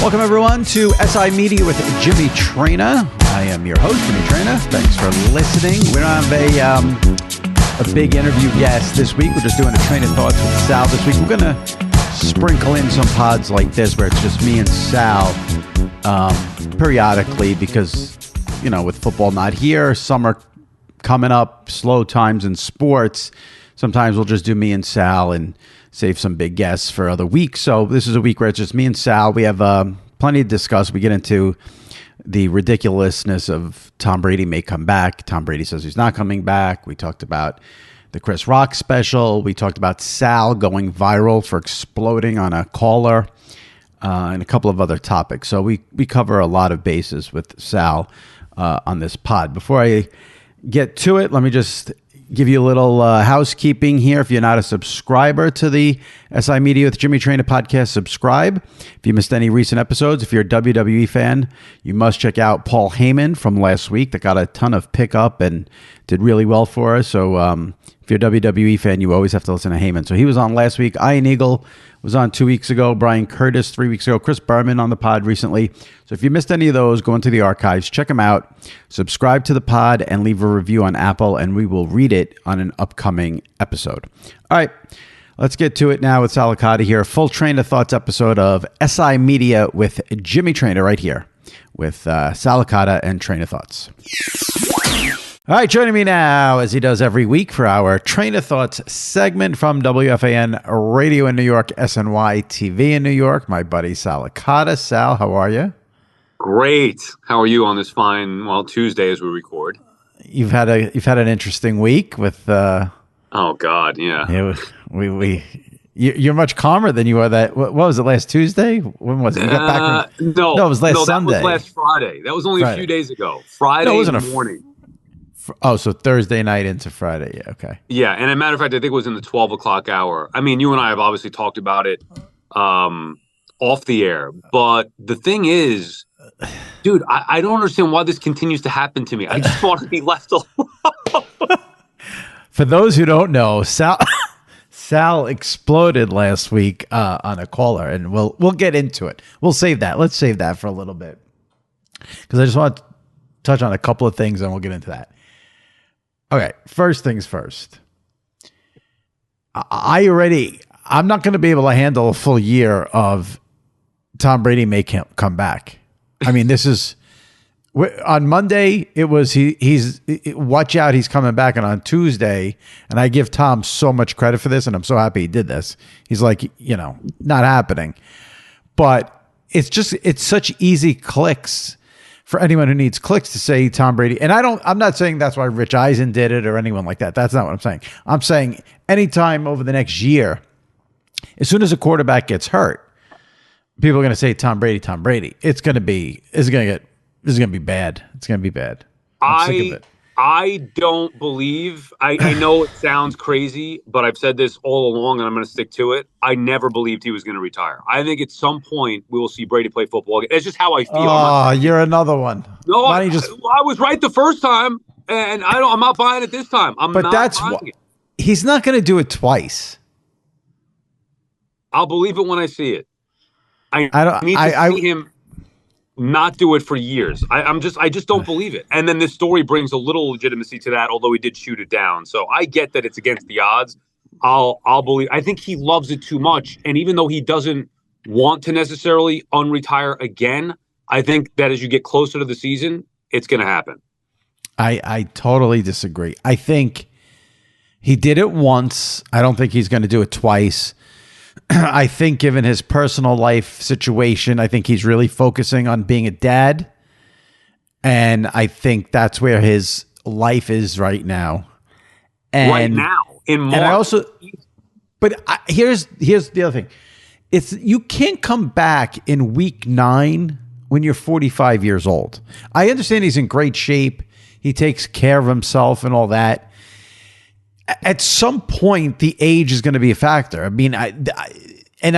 Welcome, everyone, to SI Media with Jimmy Traina. I am your host, Jimmy Traina. Thanks for listening. We don't have a big interview guest this week. We're just doing a train of thoughts with Sal this week. We're going to sprinkle in some pods like this where it's just me and Sal periodically because, you know, with football not here, summer coming up, slow times in sports, sometimes we'll just do me and Sal and save some big guests for other weeks. So this is a week where it's just me and Sal. We have plenty to discuss. We get into the ridiculousness of Tom Brady may come back. Tom Brady says he's not coming back. We talked about the Chris Rock special. We talked about Sal going viral for exploding on a caller and a couple of other topics. So we cover a lot of bases with Sal on this pod. Before I get to it, let me just give you a little housekeeping here. If you're not a subscriber to the SI Media with Jimmy Traina podcast, subscribe. If you missed any recent episodes, if you're a WWE fan, you must check out Paul Heyman from last week that got a ton of pickup and did really well for us. So if you're a WWE fan, you always have to listen to Heyman. So he was on last week. Ian Eagle was on 2 weeks ago. Brian Curtis 3 weeks ago. Chris Berman on the pod recently. So if you missed any of those, go into the archives, check them out, subscribe to the pod, and leave a review on Apple, and we will read it on an upcoming episode. All right, let's get to it now with Sal Licata here. Full train of thoughts episode of SI Media with Jimmy Traina right here with Sal Licata and Train of Thoughts. All right, joining me now, as he does every week, for our Train of Thoughts segment from WFAN Radio in New York, SNY TV in New York, my buddy Sal Licata. Sal, how are you? Great. How are you on this fine, Tuesday as we record? You've had an interesting week with. Oh God, yeah. You're much calmer than you were that. What was it, last Tuesday? When was it? You got back no, it was last Sunday. That was last Friday. That was only a few days ago. Friday morning. Oh, so Thursday night into Friday. Yeah, okay. Yeah, and as a matter of fact, I think it was in the 12 o'clock hour. I mean, you and I have obviously talked about it off the air. But the thing is, dude, I don't understand why this continues to happen to me. I just want to be left alone. For those who don't know, Sal exploded last week on a caller, and we'll get into it. We'll save that. Let's save that for a little bit because I just want to touch on a couple of things, and we'll get into that. Okay, first things first. I'm not going to be able to handle a full year of Tom Brady may come back. I mean, this is on Monday. It was he's watch out, he's coming back, and on Tuesday, and I give Tom so much credit for this, and I'm so happy he did this. He's like, not happening, but it's such easy clicks. For anyone who needs clicks to say Tom Brady, and I'm not saying that's why Rich Eisen did it or anyone like that. That's not what I'm saying. I'm saying anytime over the next year, as soon as a quarterback gets hurt, people are going to say Tom Brady. It's going to be bad. It's going to be bad. I'm sick of it. I don't believe, I know it sounds crazy, but I've said this all along and I'm going to stick to it. I never believed he was going to retire. I think at some point we will see Brady play football again. It's just how I feel. Oh, you're another one. No, I was right the first time and I'm not buying it this time. He's not going to do it twice. I'll believe it when I see it. I need to see him not do it for years. I just don't believe it. And then this story brings a little legitimacy to that, although he did shoot it down. So I get that it's against the odds. I'll believe. I think he loves it too much. And even though he doesn't want to necessarily unretire again, I think that as you get closer to the season, it's going to happen. I totally disagree. I think he did it once. I don't think he's going to do it twice. I think given his personal life situation, I think he's really focusing on being a dad. And I think that's where his life is right now. And, right now, in March. And here's the other thing. You can't come back in week 9 when you're 45 years old. I understand he's in great shape. He takes care of himself and all that. At some point, the age is going to be a factor. I mean, I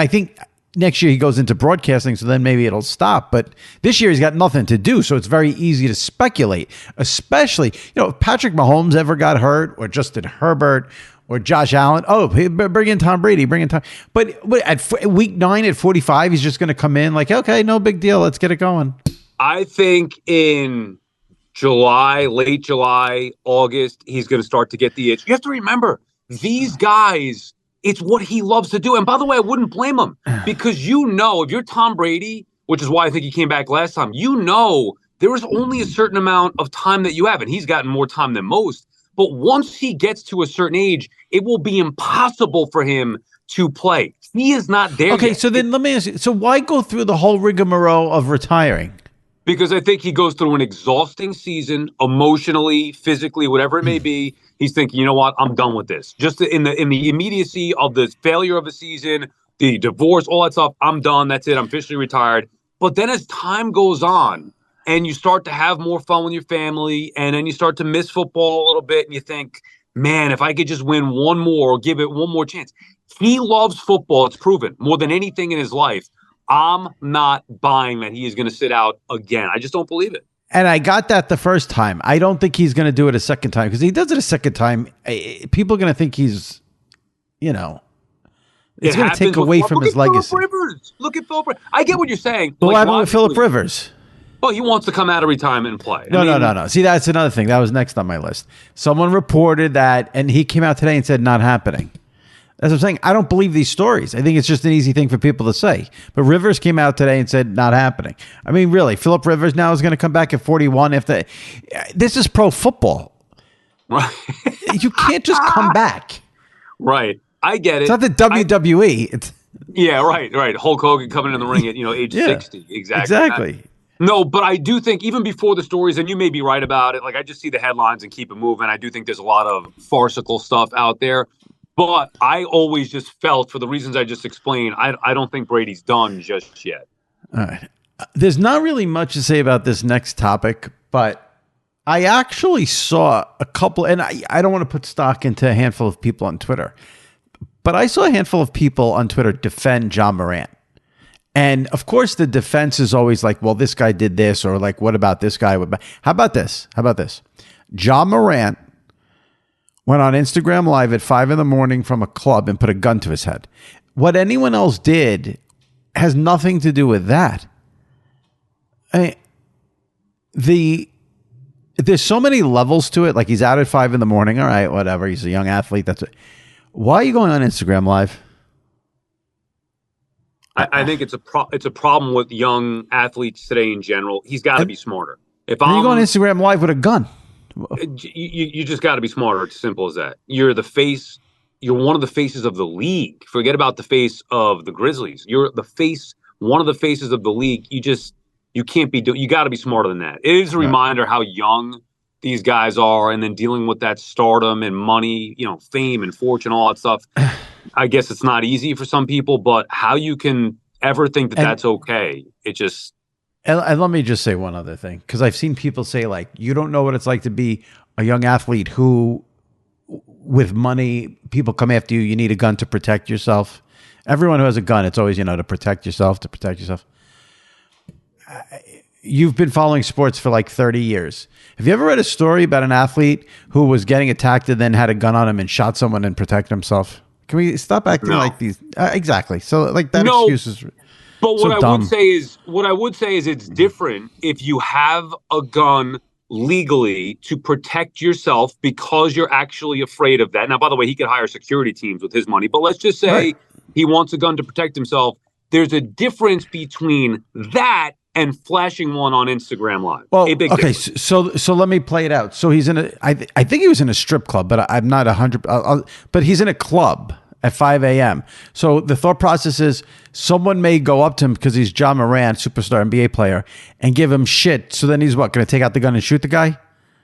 think next year he goes into broadcasting, so then maybe it'll stop. But this year he's got nothing to do, so it's very easy to speculate. Especially, if Patrick Mahomes ever got hurt, or Justin Herbert, Or Josh Allen. Oh, bring in Tom Brady. Bring in Tom. But at week 9 at 45, he's just going to come in like, okay, no big deal. Let's get it going. I think in July, late July, August, he's going to start to get the itch. You have to remember, these guys, it's what he loves to do. And by the way, I wouldn't blame him because if you're Tom Brady, which is why I think he came back last time, there is only a certain amount of time that you have, and he's gotten more time than most. But once he gets to a certain age, it will be impossible for him to play. He is not there yet. Okay, so then let me ask you, so why go through the whole rigmarole of retiring? Because I think he goes through an exhausting season, emotionally, physically, whatever it may be. He's thinking, you know what, I'm done with this. Just in the immediacy of the failure of a season, the divorce, all that stuff, I'm done. That's it. I'm officially retired. But then as time goes on and you start to have more fun with your family and then you start to miss football a little bit and you think, man, if I could just win one more or give it one more chance. He loves football. It's proven more than anything in his life. I'm not buying that he is going to sit out again. I just don't believe it. And I got that the first time. I don't think he's going to do it a second time because he does it a second time. People are going to think he's, it's going to take away from his legacy. Look at Phillip Rivers. I get what you're saying. What happened with Phillip Rivers? Well, he wants to come out of retirement and play. No. See, that's another thing. That was next on my list. Someone reported that, and he came out today and said not happening. That's what I'm saying. I don't believe these stories. I think it's just an easy thing for people to say. But Rivers came out today and said not happening. I mean, really, Phillip Rivers now is going to come back at 41. This is pro football. Right. You can't just come back. Right. I get it. It's not the WWE. Yeah, right. Hulk Hogan coming in the ring at age 60. Exactly. No, but I do think even before the stories, and you may be right about it, like I just see the headlines and keep it moving. I do think there's a lot of farcical stuff out there. But I always just felt, for the reasons I just explained, I don't think Brady's done just yet. All right. There's not really much to say about this next topic, but I actually saw a couple, and I don't want to put stock into a handful of people on Twitter, but I saw a handful of people on Twitter defend John Morant. And of course, the defense is always like, well, this guy did this, or like, what about this guy? How about this? John Morant went on Instagram Live at 5 a.m. from a club and put a gun to his head. What anyone else did has nothing to do with that. There's so many levels to it. Like he's out at 5 a.m. All right, whatever. He's a young athlete. That's it. Why are you going on Instagram Live? I think it's a problem with young athletes today in general. He's got to be smarter. If you go on Instagram Live with a gun, you just got to be smarter. It's as simple as that. You're the face. You're one of the faces of the league. Forget about the face of the Grizzlies. You're the face, one of the faces of the league. You can't be. You got to be smarter than that. It is a reminder how young these guys are, and then dealing with that stardom and money, fame and fortune, all that stuff. I guess it's not easy for some people, but how you can ever think that that's okay? It just. And let me just say one other thing, because I've seen people say, like, you don't know what it's like to be a young athlete who, with money, people come after you. You need a gun to protect yourself. Everyone who has a gun, it's always, to protect yourself, You've been following sports for like 30 years. Have you ever read a story about an athlete who was getting attacked and then had a gun on him and shot someone and protected himself? Can we stop acting like these? Exactly. So like that excuse is But what so I dumb. would say is it's different if you have a gun legally to protect yourself because you're actually afraid of that. Now, by the way, he could hire security teams with his money, but let's just say he wants a gun to protect himself. There's a difference between that and flashing one on Instagram Live. Well, okay, so let me play it out. So he's in I think he was in a strip club, but I'm not 100. But he's in a club at 5 a.m. So the thought process is someone may go up to him because he's John Morant, superstar NBA player, and give him shit. So then he's going to take out the gun and shoot the guy?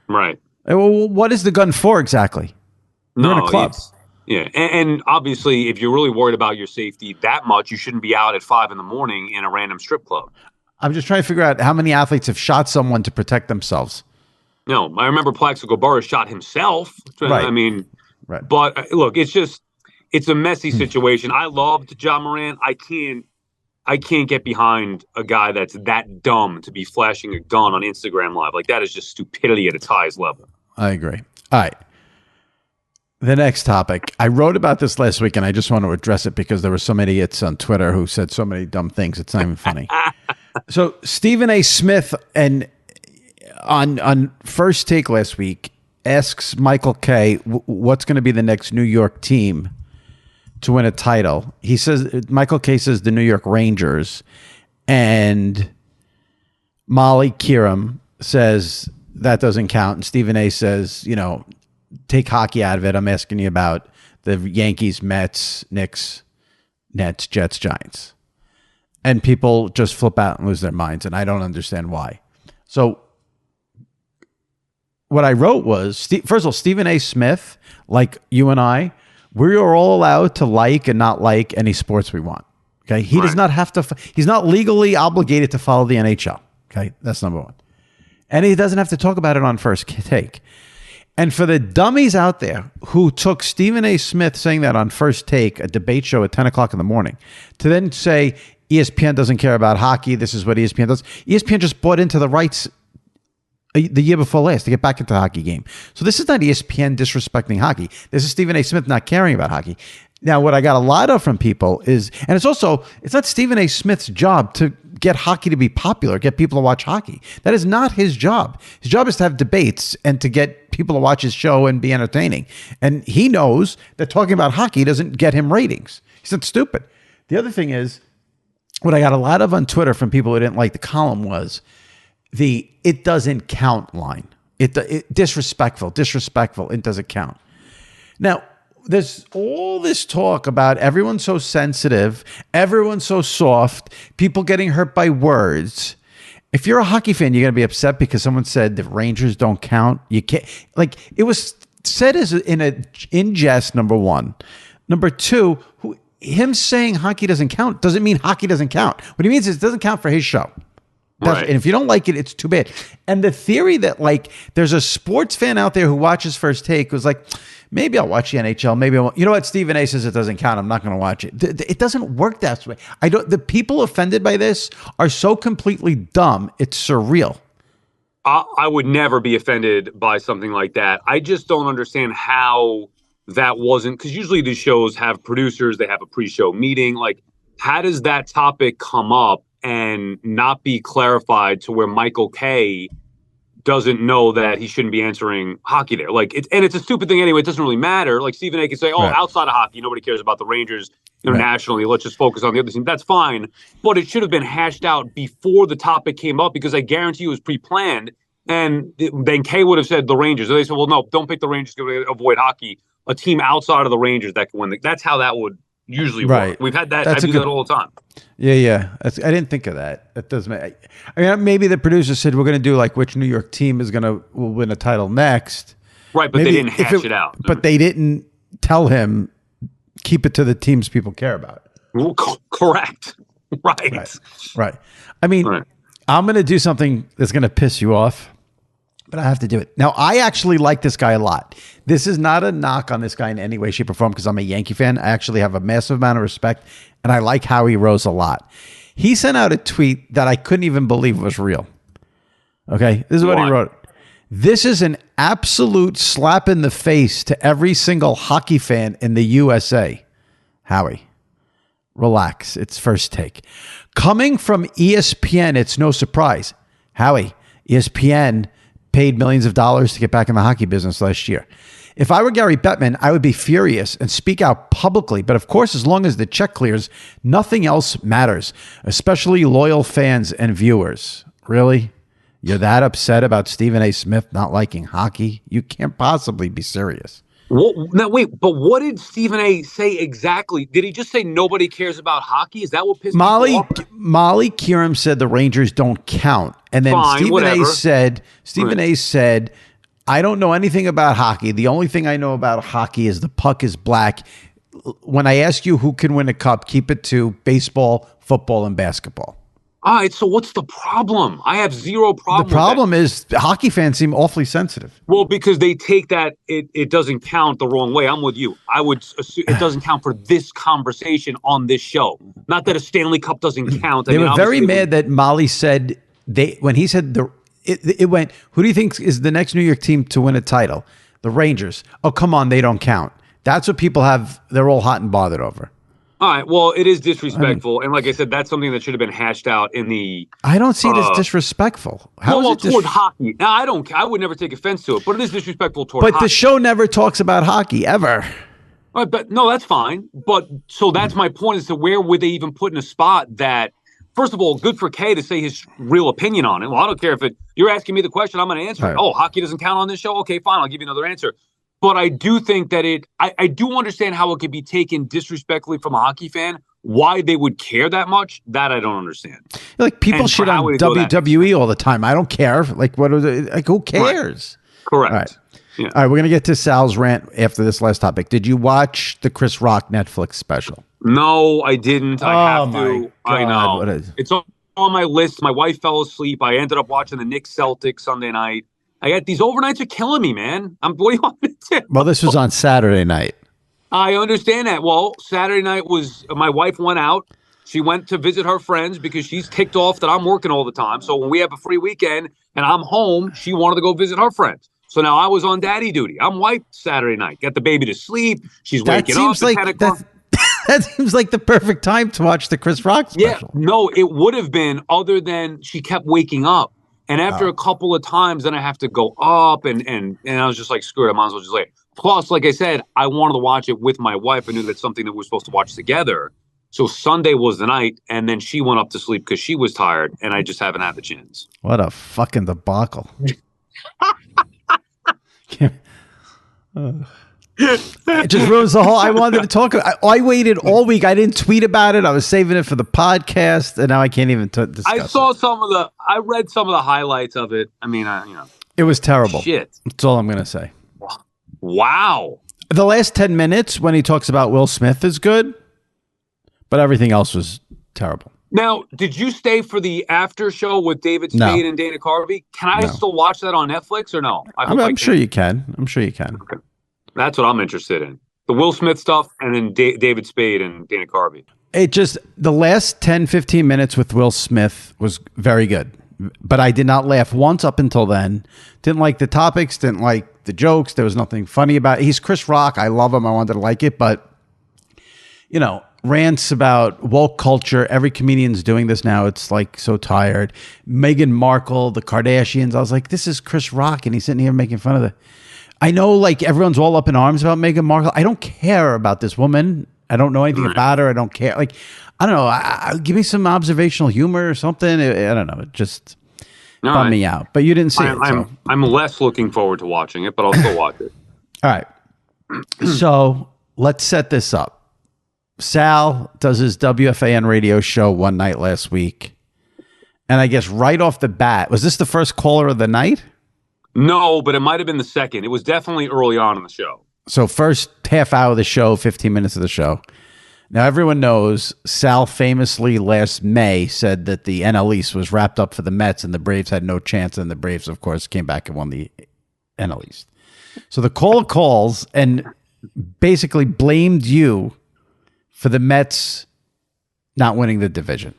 Right. Well, what is the gun for exactly? You're in a club. Yeah, and obviously, if you're really worried about your safety that much, you shouldn't be out at 5 a.m. in a random strip club. I'm just trying to figure out how many athletes have shot someone to protect themselves. No, I remember Plaxico Burress shot himself. Right. I mean, right. But look, it's a messy situation. I loved John Morant. I can't get behind a guy that's that dumb to be flashing a gun on Instagram Live. Like, that is just stupidity at its highest level. I agree. All right. The next topic. I wrote about this last week, and I just want to address it because there were so many idiots on Twitter who said so many dumb things. It's not even funny. So Stephen A. Smith and on First Take last week asks Michael Kay what's going to be the next New York team to win a title. He says Michael Kay says the New York Rangers, and Molly Kieram says that doesn't count, and Stephen A. says, take hockey out of it. I'm asking you about the Yankees, Mets, Knicks, Nets, Jets, Giants. And people just flip out and lose their minds, and I don't understand why. So what I wrote was, first of all, Stephen A. Smith, like you and I, we are all allowed to like and not like any sports we want. Okay, he does not have to. He's not legally obligated to follow the NHL. Okay, that's number one, and he doesn't have to talk about it on First Take. And for the dummies out there who took Stephen A. Smith saying that on First Take, a debate show at 10 o'clock in the morning, to then say ESPN doesn't care about hockey, this is what ESPN does. ESPN just bought into the rights the year before last to get back into the hockey game. So this is not ESPN disrespecting hockey. This is Stephen A. Smith not caring about hockey. Now, what I got a lot of from people is, and it's not Stephen A. Smith's job to get hockey to be popular, get people to watch hockey. That is not his job. His job is to have debates and to get people to watch his show and be entertaining. And he knows that talking about hockey doesn't get him ratings. He's not stupid. The other thing is, what I got a lot of on Twitter from people who didn't like the column was the "it doesn't count" line. It disrespectful, it doesn't count. Now, there's all this talk about everyone's so sensitive, everyone's so soft, people getting hurt by words. If you're a hockey fan, you're going to be upset because someone said the Rangers don't count. You can't, like, it was said as in jest, number one. Number two, him saying hockey doesn't count doesn't mean hockey doesn't count. What he means is it doesn't count for his show. And if you don't like it, it's too bad. And the theory that, like, there's a sports fan out there who watches First Take who's like, maybe I'll watch the NHL. Maybe I won't. You know what? Stephen A. says it doesn't count. I'm not going to watch it. It doesn't work that way. The people offended by this are so completely dumb. It's surreal. I would never be offended by something like that. I just don't understand how that wasn't, because usually these shows have producers. They have a pre-show meeting. Like, how does that topic come up and not be clarified to where Michael Kay doesn't know that he shouldn't be answering hockey there? Like, it's a stupid thing anyway. It doesn't really matter. Like, Stephen A. can say, outside of hockey, nobody cares about the Rangers internationally. Let's just focus on the other team. That's fine. But it should have been hashed out before the topic came up, because I guarantee it was pre-planned. And then Kay would have said the Rangers. And they said, well, no, don't pick the Rangers to avoid hockey. A team outside of the Rangers that can win. That's how that would usually work. We've had that. I do that all the time. Yeah. I didn't think of that. That does make. I mean, maybe the producer said we're going to do like which New York team will win a title next. Right, but maybe they didn't hash it out. But they didn't tell him keep it to the teams people care about. Correct. Right. I mean, I'm going to do something that's going to piss you off, but I have to do it. Now, I actually like this guy a lot. This is not a knock on this guy in any way, shape, or form, because I'm a Yankee fan. I actually have a massive amount of respect, and I like Howie Rose a lot. He sent out a tweet that I couldn't even believe was real. Okay? This is what he wrote. This is an absolute slap in the face to every single hockey fan in the USA. Howie, relax. It's First Take. Coming from ESPN, it's no surprise. Howie, ESPN paid millions of dollars to get back in the hockey business last year. If I were Gary Bettman, I would be furious and speak out publicly. But of course, as long as the check clears, nothing else matters, especially loyal fans and viewers. Really? You're that upset about Stephen A. Smith not liking hockey? You can't possibly be serious. Now, wait, but what did Stephen A. say exactly? Did he just say nobody cares about hockey? Is that what pissed people off? Molly Kieram said the Rangers don't count. And then Stephen A. said, I don't know anything about hockey. The only thing I know about hockey is the puck is black. When I ask you who can win a cup, keep it to baseball, football, and basketball. All right, so what's the problem? I have zero problem. The problem is hockey fans seem awfully sensitive. Well, because they take that it doesn't count the wrong way. I'm with you. I would assume it doesn't count for this conversation on this show. Not that a Stanley Cup doesn't count. They were very mad that Molly said when he said it went, who do you think is the next New York team to win a title? The Rangers. Oh, come on, they don't count. That's what people have. They're all hot and bothered over. All right. Well, it is disrespectful, and like I said, that's something that should have been hashed out in the. I don't see it as disrespectful. How is it toward hockey? Now, I would never take offense to it, but it is disrespectful toward. But the show never talks about hockey ever. But no, that's fine. But so that's my point as to where would they even put in a spot that. First of all, good for Kay to say his real opinion on it. Well, I don't care if you're asking me the question, I'm going to answer it. Oh, hockey doesn't count on this show? Okay, fine, I'll give you another answer. But I do think that I do understand how it could be taken disrespectfully from a hockey fan. Why they would care that much, that I don't understand. Like people shit on WWE all the time. I don't care. Like what is it? Like who cares? Right. Correct. All right. Yeah. All right, we're gonna get to Sal's rant after this last topic. Did you watch the Chris Rock Netflix special? No, I didn't. I have to. God, I know. It's on my list. My wife fell asleep. I ended up watching the Knicks Celtics Sunday night. I got these overnights are killing me, man. What do you want me to do? Well, this was on Saturday night. I understand that. Well, Saturday night was my wife went out. She went to visit her friends because she's ticked off that I'm working all the time. So when we have a free weekend and I'm home, she wanted to go visit her friends. So now I was on daddy duty. I'm wiped Saturday night. Got the baby to sleep. She's waking up at 10 o'clock. That seems like the perfect time to watch the Chris Rock special. Yeah, no, it would have been other than she kept waking up. And after a couple of times, then I have to go up and I was just like, screw it, I might as well just lay it. Plus, like I said, I wanted to watch it with my wife. I knew that's something that we were supposed to watch together. So Sunday was the night, and then she went up to sleep because she was tired, and I just haven't had the chance. What a fucking debacle. It just ruins the whole. I wanted to talk. I waited all week. I didn't tweet about it. I was saving it for the podcast, and now I can't even discuss it. I read some of the highlights of it. I mean, it was terrible. Shit. That's all I'm gonna say. Wow. The last 10 minutes when he talks about Will Smith is good, but everything else was terrible. Now, did you stay for the after show with David Spade and Dana Carvey? Can I still watch that on Netflix or no? I'm sure you can. I'm sure you can. Okay. That's what I'm interested in. The Will Smith stuff and then David Spade and Dana Carvey. It just, the last 10, 15 minutes with Will Smith was very good. But I did not laugh once up until then. Didn't like the topics, didn't like the jokes. There was nothing funny about it. He's Chris Rock. I love him. I wanted to like it. But, rants about woke culture. Every comedian's doing this now. It's like so tired. Meghan Markle, the Kardashians. I was like, this is Chris Rock. And he's sitting here making fun of the... I know like everyone's all up in arms about Meghan Markle. I don't care about this woman. I don't know anything about her. I don't care. Like, I don't know. Give me some observational humor or something. I don't know. It just bummed me out. But you didn't see it. I'm less looking forward to watching it, but I'll still watch it. All right. So let's set this up. Sal does his WFAN radio show one night last week. And I guess right off the bat, was this the first caller of the night? No, but it might have been the second. It was definitely early on in the show. So first half hour of the show, 15 minutes of the show. Now everyone knows Sal famously last May said that the NL East was wrapped up for the Mets and the Braves had no chance. And the Braves, of course, came back and won the NL East. So the caller calls and basically blamed you for the Mets not winning the division.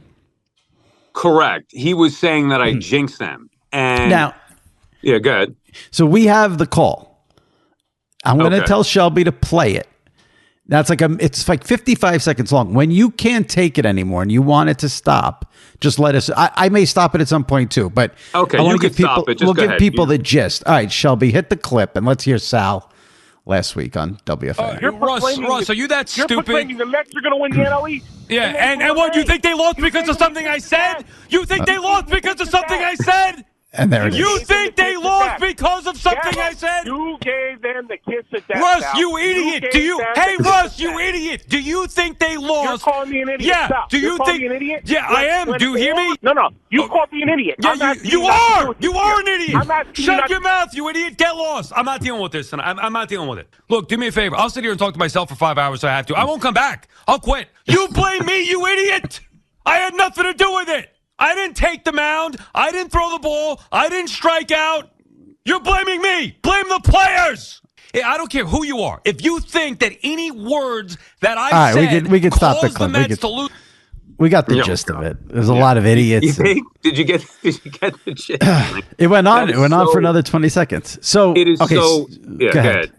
Correct. He was saying that I jinxed them. And now... Yeah, go ahead. So we have the call. I'm going to tell Shelby to play it. That's it's like 55 seconds long. When you can't take it anymore and you want it to stop, just let us. I may stop it at some point too, but okay, I want to give people. We'll give people the gist. All right, Shelby, hit the clip and let's hear Sal last week on WFA. Russ, are you that stupid? You're proclaiming the Mets are going to win the NL East. Yeah, and what, you think they lost because of something I said? You think they lost because of something I said? And there it is. You think they lost because of something I said? You gave them the kiss of death. Russ, you idiot! Hey, Russ, you idiot! Do you think they lost? You're calling me an idiot. Yeah. Stop. Do you think? Me an idiot? Yeah, I am. Do you hear me? No. You called me an idiot. Yeah, you are. You are an idiot. Shut your mouth, you idiot. Get lost. I'm not dealing with this, and I'm not dealing with it. Look, do me a favor. I'll sit here and talk to myself for 5 hours if I have to. I won't come back. I'll quit. You blame me, you idiot! I had nothing to do with it. I didn't take the mound. I didn't throw the ball. I didn't strike out. You're blaming me. Blame the players. I don't care who you are. If you think that any words that I said we can stop the clip. Mets to lose. We got the gist of it. There's a lot of idiots. You think? Did you get the gist? It went on. It went on for another 20 seconds. So it is okay, so. Yeah, go ahead.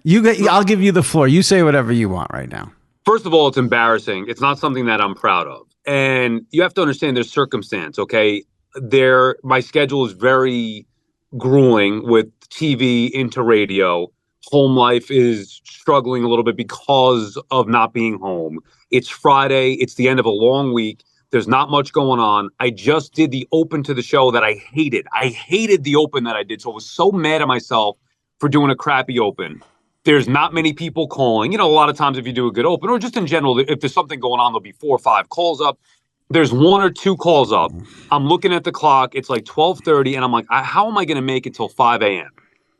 I'll give you the floor. You say whatever you want right now. First of all, it's embarrassing. It's not something that I'm proud of. And you have to understand there's circumstance, okay? My schedule is very grueling with TV into radio. Home life is struggling a little bit because of not being home. It's Friday. It's the end of a long week. There's not much going on. I just did the open to the show that I hated. I hated the open that I did. So I was so mad at myself for doing a crappy open. There's not many people calling. A lot of times if you do a good open, or just in general, if there's something going on, there'll be 4 or 5 calls up. There's 1 or 2 calls up. I'm looking at the clock. It's like 12:30, and I'm like, how am I going to make it till 5 a.m.?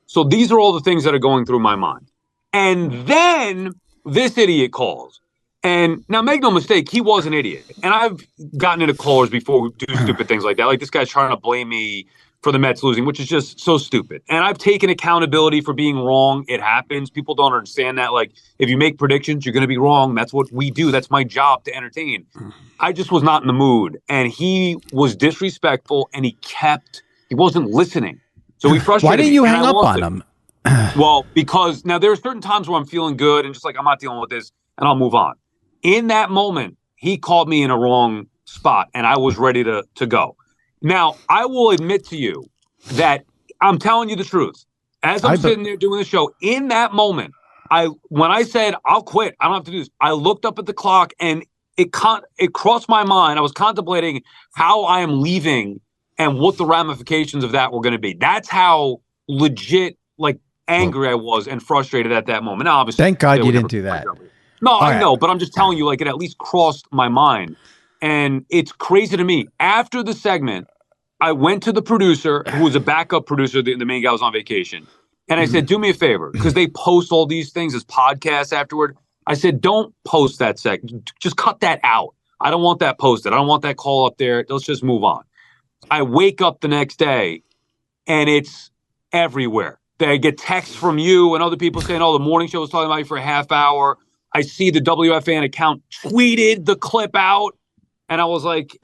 So these are all the things that are going through my mind. And then this idiot calls. And now, make no mistake, he was an idiot. And I've gotten into callers before who do stupid things like that. Like this guy's trying to blame me for the Mets losing, which is just so stupid. And I've taken accountability for being wrong. It happens. People don't understand that. Like, if you make predictions, you're going to be wrong. That's what we do. That's my job, to entertain. I just was not in the mood. And he was disrespectful, and he wasn't listening. So he frustrated me. Why didn't you hang up on him? Well, because now there are certain times where I'm feeling good and just like, I'm not dealing with this, and I'll move on. In that moment, he called me in a wrong spot, and I was ready to go. Now, I will admit to you that I'm telling you the truth. As I'm sitting there doing the show, in that moment, when I said, I'll quit, I don't have to do this, I looked up at the clock, and it crossed my mind. I was contemplating how I am leaving and what the ramifications of that were going to be. That's how legit, angry I was and frustrated at that moment. Now, obviously, thank God you didn't do that. No, I know, but I'm just telling you, it at least crossed my mind. And it's crazy to me. After the segment, I went to the producer, who was a backup producer. The main guy was on vacation. And I said, do me a favor, because they post all these things as podcasts afterward. I said, don't post that segment. Just cut that out. I don't want that posted. I don't want that call up there. Let's just move on. I wake up the next day, and it's everywhere. I get texts from you and other people saying, the morning show was talking about you for a half hour. I see the WFAN account tweeted the clip out. And I was like,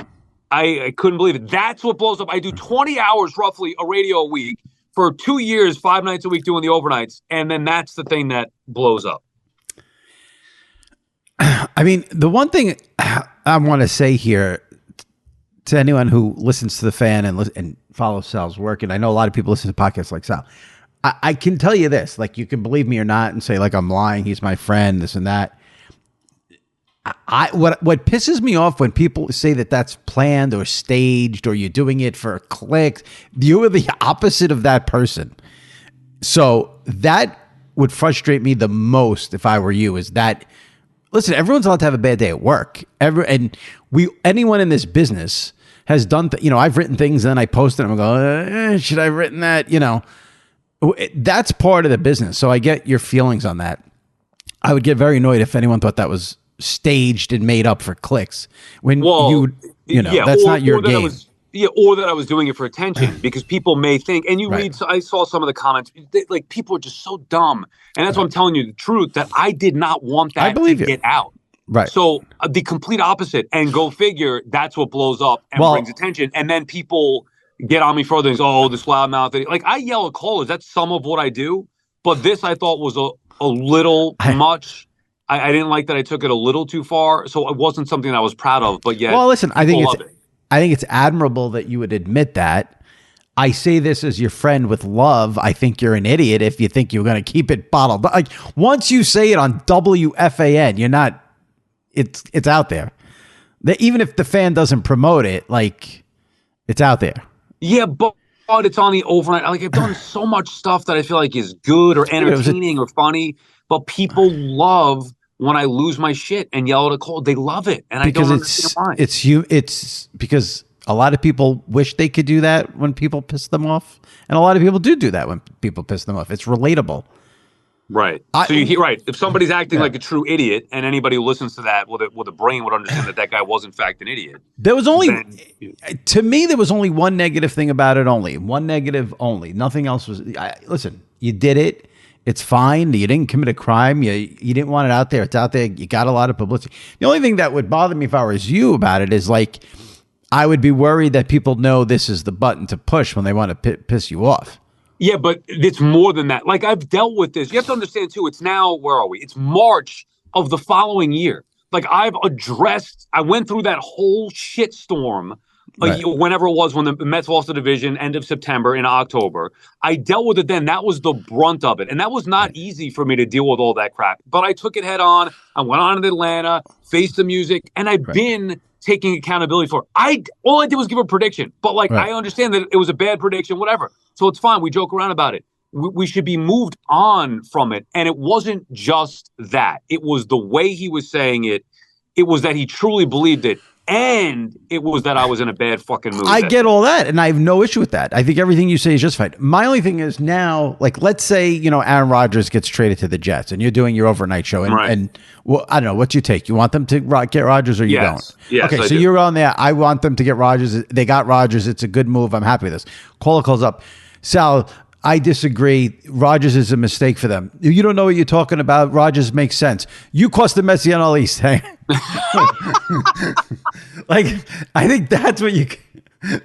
I couldn't believe it. That's what blows up. I do 20 hours roughly a radio a week for 2 years, 5 nights a week doing the overnights. And then that's the thing that blows up. I mean, the one thing I want to say here to anyone who listens to the fan and follows Sal's work, and I know a lot of people listen to podcasts like Sal, I can tell you this, you can believe me or not and say I'm lying, he's my friend, this and that. What pisses me off when people say that that's planned or staged or you're doing it for clicks, you are the opposite of that person. So that would frustrate me the most if I were you, is that, listen, everyone's allowed to have a bad day at work. Anyone in this business has done, I've written things and then I post it and I'm going, should I have written that? That's part of the business. So I get your feelings on that. I would get very annoyed if anyone thought that was staged and made up for clicks when that's not your game. Or that I was doing it for attention, because people may think, and I saw some of the comments, people are just so dumb. And that's why I'm telling you the truth, that I did not want that to get out. Right. So the complete opposite, and go figure, that's what blows up and brings attention. And then people get on me further and say, this loudmouth. I yell at callers. That's some of what I do. But this I thought was a little much. I didn't like that I took it a little too far. So it wasn't something I was proud of. But yet, well, listen, I think it's admirable that you would admit that. I say this as your friend with love. I think you're an idiot if you think you're going to keep it bottled. Once you say it on WFAN, you're not. It's out there. Even if the fan doesn't promote it, it's out there. Yeah, but it's on the overnight. I've done so much stuff that I feel like is good or entertaining or funny, but people love when I lose my shit and yell at a call. They love it, and I don't understand why. It's because a lot of people wish they could do that when people piss them off, and a lot of people do that when people piss them off. It's relatable. Right. If somebody's acting like a true idiot, and anybody who listens to that with a brain would understand that guy was in fact an idiot. There was only, to me, there was only one negative thing about it. One negative only. Nothing else was. Listen, you did it. It's fine. You didn't commit a crime. You didn't want it out there. It's out there. You got a lot of publicity. The only thing that would bother me if I was you about it is like, I would be worried that people know this is the button to push when they want to piss you off. Yeah, but it's more than that. Like, I've dealt with this. You have to understand, too, it's now, where are we? It's March of the following year. Like, I went through that whole shitstorm whenever it was when the Mets lost the division, end of September, in October. I dealt with it then. That was the brunt of it. And that was not easy for me to deal with all that crap. But I took it head on. I went on to Atlanta, faced the music, and I've been taking accountability for it. All I did was give a prediction. But, like, I understand that it was a bad prediction, whatever. So it's fine. We joke around about it. We should be moved on from it. And it wasn't just that. It was the way he was saying it. It was that he truly believed it. And it was that I was in a bad fucking mood. I get all that, and I have no issue with that. I think everything you say is just fine. My only thing is now, like, let's say, Aaron Rodgers gets traded to the Jets, and you're doing your overnight show, and well, I don't know, what you take? You want them to get Rodgers, or you don't? Yes, okay, so you're on there. I want them to get Rodgers. They got Rodgers. It's a good move. I'm happy with this. Caller calls up. Sal, I disagree. Rodgers is a mistake for them. You don't know what you're talking about. Rodgers makes sense. You cost the Mets the NL East. Hey? Like, I think that's what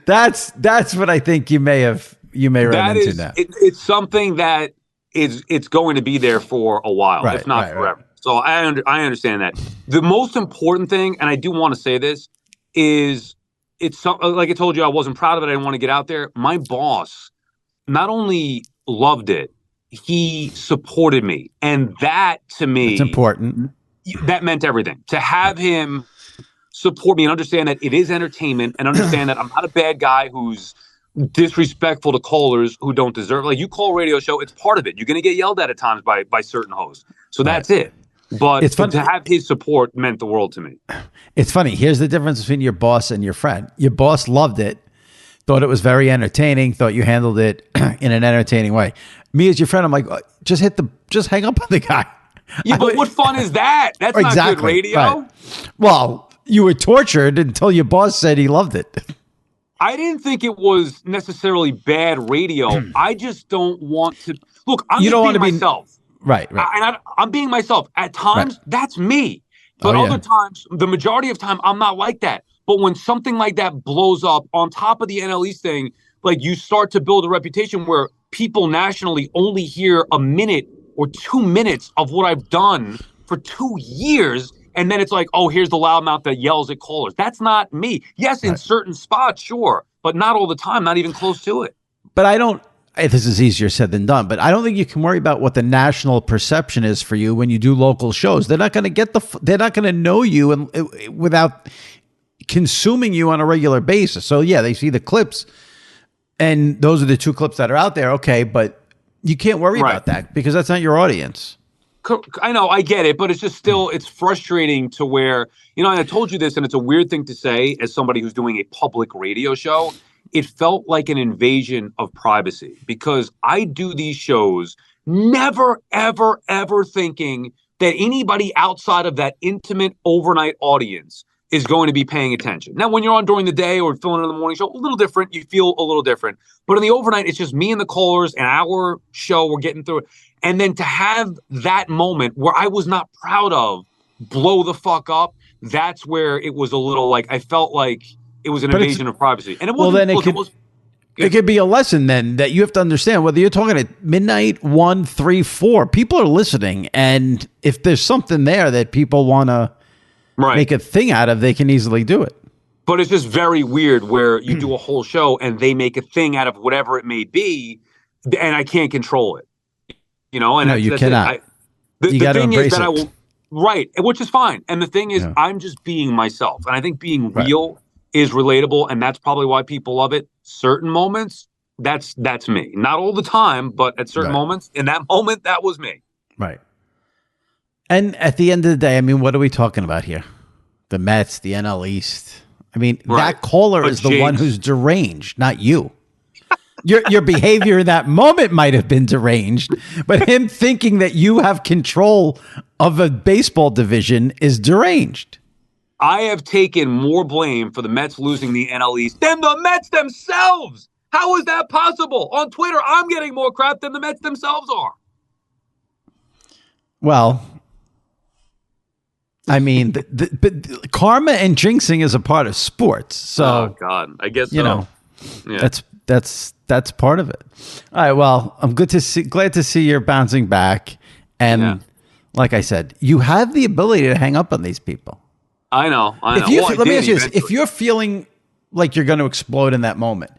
that's what I think you may run into now. It's something that it's going to be there for a while, if not forever. So I understand that. The most important thing, and I do want to say this, is like I told you, I wasn't proud of it. I didn't want to get out there. My boss not only loved it, he supported me. And that, to me, it's important. That meant everything. To have him support me and understand that it is entertainment, and understand that I'm not a bad guy who's disrespectful to callers who don't deserve it. Like, you call a radio show, it's part of it. You're going to get yelled at times by certain hosts. So that's it. But it's fun to have his support meant the world to me. It's funny. Here's the difference between your boss and your friend. Your boss loved it. Thought it was very entertaining, thought you handled it in an entertaining way. Me as your friend, I'm like, just hang up on the guy. Yeah, but what fun is that? That's not good radio. Right. Well, you were tortured until your boss said he loved it. I didn't think it was necessarily bad radio. I just don't want to. Look, I'm just being myself. Right. I'm being myself. At times, that's me. But other times, the majority of time, I'm not like that. But when something like that blows up on top of the NL East thing, like, you start to build a reputation where people nationally only hear a minute or 2 minutes of what I've done for 2 years. And then it's like, oh, here's the loudmouth that yells at callers. That's not me. Yes, in certain spots, sure, but not all the time, not even close to it. But this is easier said than done, but I don't think you can worry about what the national perception is for you when you do local shows. They're not going to they're not going to know you without consuming you on a regular basis. So yeah, they see the clips, and those are the 2 clips that are out there. Okay, but you can't worry about that because that's not your audience. I know, I get it, but it's just still, it's frustrating to where, and I told you this, and it's a weird thing to say as somebody who's doing a public radio show. It felt like an invasion of privacy because I do these shows never, ever, ever thinking that anybody outside of that intimate overnight audience is going to be paying attention. Now, when you're on during the day or filling in the morning show, a little different. You feel a little different. But in the overnight, it's just me and the callers and our show. We're getting through it. And then to have that moment where I was not proud of blow the fuck up, that's where it was a little like, I felt like it was an invasion of privacy. And it wasn't. Well, then it could be a lesson then that you have to understand, whether you're talking at midnight, 1, 3, 4, people are listening. And if there's something there that people want to make a thing out of, they can easily do it. But it's just very weird where you do a whole show and they make a thing out of whatever it may be, and I can't control it. And no, you cannot. You got to embrace it. Right, which is fine. And the thing is, I'm just being myself. And I think being real is relatable, and that's probably why people love it. Certain moments, that's me. Not all the time, but at certain moments, in that moment, that was me. Right. And at the end of the day, I mean, what are we talking about here? The Mets, the NL East. I mean, that caller is the one who's deranged, not you. Your behavior in that moment might have been deranged, but him thinking that you have control of a baseball division is deranged. I have taken more blame for the Mets losing the NL East than the Mets themselves. How is that possible? On Twitter, I'm getting more crap than the Mets themselves are. Well, I mean, but karma and jinxing is a part of sports. So, oh God, I guess you know, that's part of it. All right. Well, I'm glad to see you're bouncing back, and like I said, you have the ability to hang up on these people. I know. Let me ask you this: if you're feeling like you're going to explode in that moment,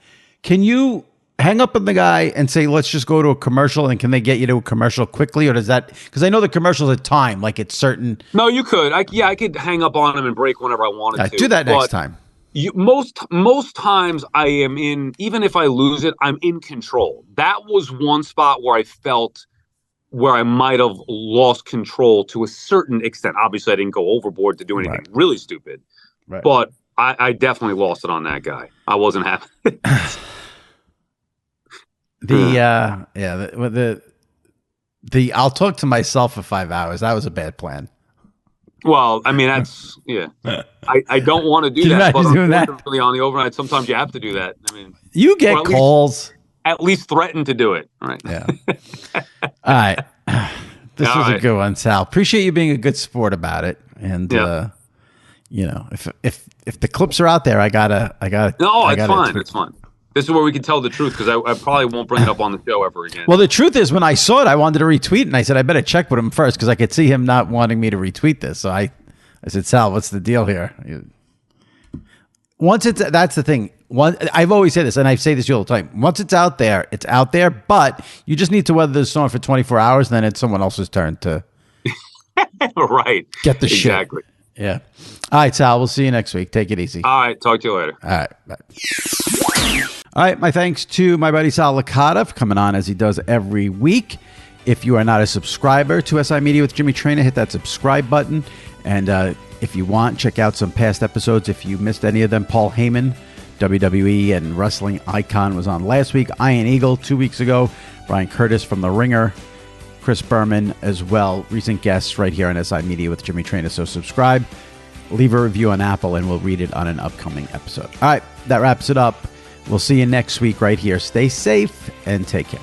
can you hang up on the guy and say, let's just go to a commercial, and can they get you to a commercial quickly? Or does that, because I know the commercial's at time, like it's certain. No, you could. I could hang up on him and break whenever I wanted to. Do that next time. Most times I am in, even if I lose it, I'm in control. That was one spot where I felt where I might have lost control to a certain extent. Obviously, I didn't go overboard to do anything really stupid. Right. But I definitely lost it on that guy. I wasn't happy. The I'll talk to myself for 5 hours. That was a bad plan. Well, I mean, that's I don't want to do that, but unfortunately on the overnight, sometimes you have to do that. I mean, you get calls. At least threaten to do it. All right. Yeah. All right. This was a good one, Sal. Appreciate you being a good sport about it. And you know, if the clips are out there, I gotta. No, it's fine. It's fine. This is where we can tell the truth, because I probably won't bring it up on the show ever again. Well, the truth is, when I saw it, I wanted to retweet, and I said I better check with him first because I could see him not wanting me to retweet this. So I said, Sal, what's the deal here? That's the thing. I've always said this, and I say this all the time. Once it's out there, but you just need to weather the storm for 24 hours, and then it's someone else's turn to get the shit. Exactly. Yeah. All right, Sal, we'll see you next week. Take it easy. All right, talk to you later. All right, bye. All right, my thanks to my buddy Sal Licata for coming on as he does every week. If you are not a subscriber to SI Media with Jimmy Traina, hit that subscribe button. And if you want, check out some past episodes. If you missed any of them, Paul Heyman, WWE and wrestling icon, was on last week. Iron Eagle 2 weeks ago. Brian Curtis from The Ringer. Chris Berman as well. Recent guests right here on SI Media with Jimmy Traina. So subscribe, leave a review on Apple, and we'll read it on an upcoming episode. All right, that wraps it up. We'll see you next week right here. Stay safe and take care.